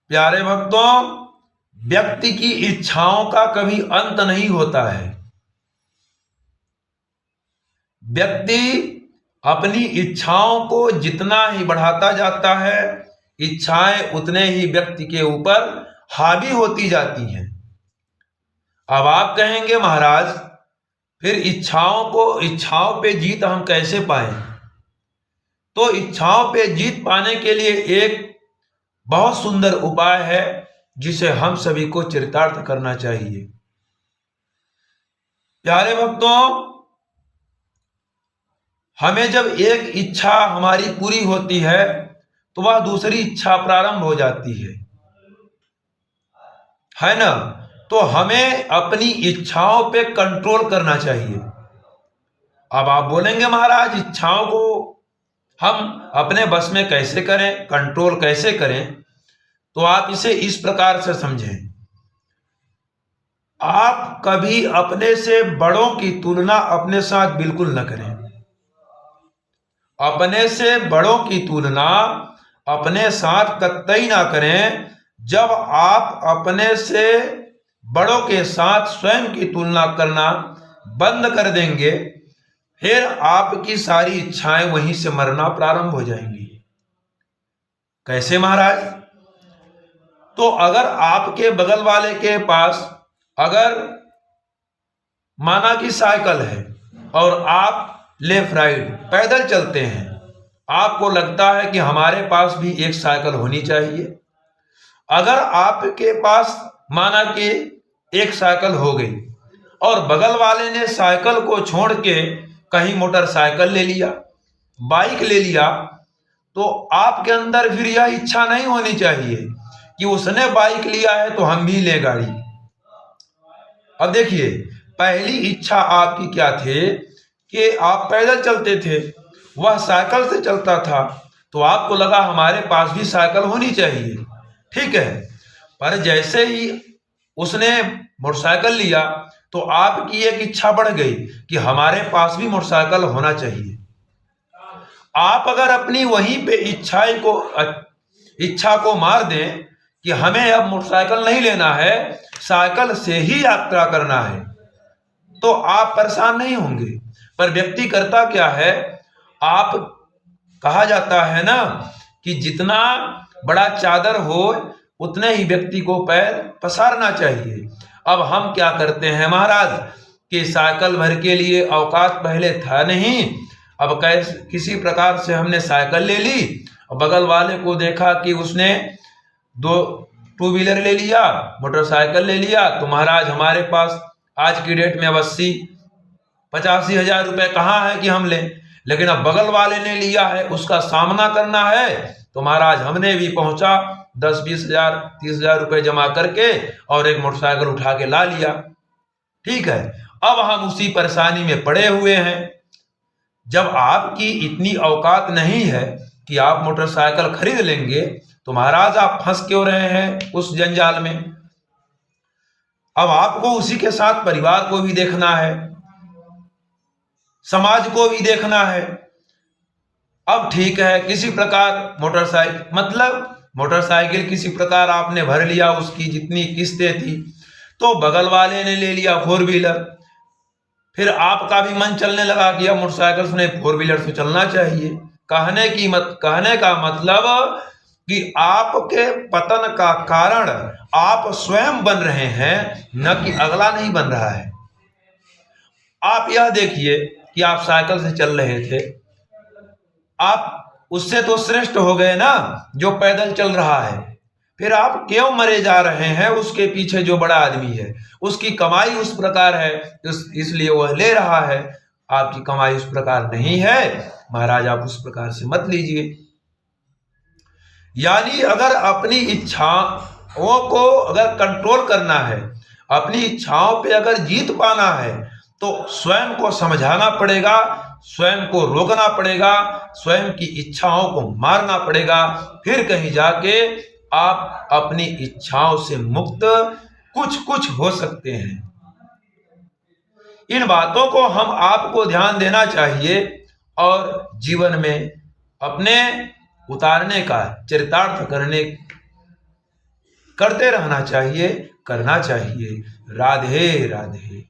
प्यारे भक्तों, व्यक्ति की इच्छाओं का कभी अंत नहीं होता है। व्यक्ति अपनी इच्छाओं को जितना ही बढ़ाता जाता है, इच्छाएं उतने ही व्यक्ति के ऊपर हावी होती जाती हैं। अब आप कहेंगे महाराज, फिर इच्छाओं पे जीत हम कैसे पाएं? तो इच्छाओं पे जीत पाने के लिए एक बहुत सुंदर उपाय है जिसे हम सभी को चरितार्थ करना चाहिए। प्यारे भक्तों, हमें जब एक इच्छा हमारी पूरी होती है तो वह दूसरी इच्छा प्रारंभ हो जाती है ना? तो हमें अपनी इच्छाओं पे कंट्रोल करना चाहिए। अब आप बोलेंगे महाराज, इच्छाओं को हम अपने बस में कैसे करें, कंट्रोल कैसे करें? तो आप इसे इस प्रकार से समझें। आप कभी अपने से बड़ों की तुलना अपने साथ बिल्कुल न करें। अपने से बड़ों की तुलना अपने साथ कतई ना करें। जब आप अपने से बड़ों के साथ स्वयं की तुलना करना बंद कर देंगे, फिर आपकी सारी इच्छाएं वहीं से मरना प्रारंभ हो जाएंगी। कैसे महाराज? तो अगर आपके बगल वाले के पास अगर माना कि साइकिल है और आप लेफ्ट राइट पैदल चलते हैं, आपको लगता है कि हमारे पास भी एक साइकिल होनी चाहिए। अगर आपके पास माना कि एक साइकिल हो गई और बगल वाले ने साइकिल को छोड़ के कहीं मोटरसाइकिल ले लिया, बाइक ले लिया, तो आपके अंदर फिर यह इच्छा नहीं होनी चाहिए कि उसने बाइक लिया है तो हम भी ले गाड़ी। अब देखिए, पहली इच्छा आपकी क्या थी कि आप पैदल चलते थे, वह साइकिल से चलता था, तो आपको लगा हमारे पास भी साइकिल होनी चाहिए। ठीक है, पर जैसे ही उसने मोटरसाइकिल लिया तो आपकी एक इच्छा बढ़ गई कि हमारे पास भी मोटरसाइकिल होना चाहिए। आप अगर अपनी वहीं पे इच्छा को मार दें कि हमें अब मोटरसाइकिल नहीं लेना है, साइकिल से ही यात्रा करना है, तो आप परेशान नहीं होंगे। पर व्यक्ति करता क्या है? आप कहा जाता है ना कि जितना बड़ा चादर हो उतने ही व्यक्ति को पैर पसारना चाहिए। अब हम क्या करते हैं महाराज कि साइकिल भर के लिए औकात पहले था नहीं, अब कैसे किसी प्रकार से हमने साइकिल ले ली और बगल वाले को देखा कि उसने टू व्हीलर ले लिया, मोटरसाइकिल ले लिया, तो महाराज हमारे पास आज की डेट में 80-85 हजार रुपए कहाँ है कि हम लें, लेकिन अब बगल वाले ने लिया है, उसका सामना करना है, तो महाराज हमने भी पहुंचा 10-20 हजार 30 हजार रुपए जमा करके और एक मोटरसाइकिल उठा के ला लिया। ठीक है, अब हम उसी परेशानी में पड़े हुए हैं। जब आपकी इतनी औकात नहीं है कि आप मोटरसाइकिल खरीद लेंगे, तो महाराज आप फंस क्यों रहे हैं उस जंजाल में? अब आपको उसी के साथ परिवार को भी देखना है, समाज को भी देखना है। अब ठीक है, किसी प्रकार मोटरसाइकिल किसी प्रकार आपने भर लिया, उसकी जितनी किस्तें थी, तो बगल वाले ने ले लिया 4 व्हीलर। फिर आपका भी मन चलने लगा कि अब मोटरसाइकिल से 4 व्हीलर से चलना चाहिए। कहने का मतलब कि आपके पतन का कारण आप स्वयं बन रहे हैं, न कि अगला नहीं बन रहा है। आप यह देखिए कि आप साइकिल से चल रहे थे, आप उससे तो श्रेष्ठ हो गए ना जो पैदल चल रहा है। फिर आप क्यों मरे जा रहे हैं? उसके पीछे जो बड़ा आदमी है उसकी कमाई उस प्रकार है, इसलिए वह ले रहा है। आपकी कमाई उस प्रकार नहीं है महाराज, आप उस प्रकार से मत लीजिए। यानी अगर अपनी इच्छाओं को अगर कंट्रोल करना है, अपनी इच्छाओं पे अगर जीत पाना है, तो स्वयं को समझाना पड़ेगा, स्वयं को रोकना पड़ेगा, स्वयं की इच्छाओं को मारना पड़ेगा। फिर कहीं जाके आप अपनी इच्छाओं से मुक्त कुछ हो सकते हैं। इन बातों को हम आपको ध्यान देना चाहिए और जीवन में अपने उतारने का, चरितार्थ करने करते रहना चाहिए, करना चाहिए। राधे राधे।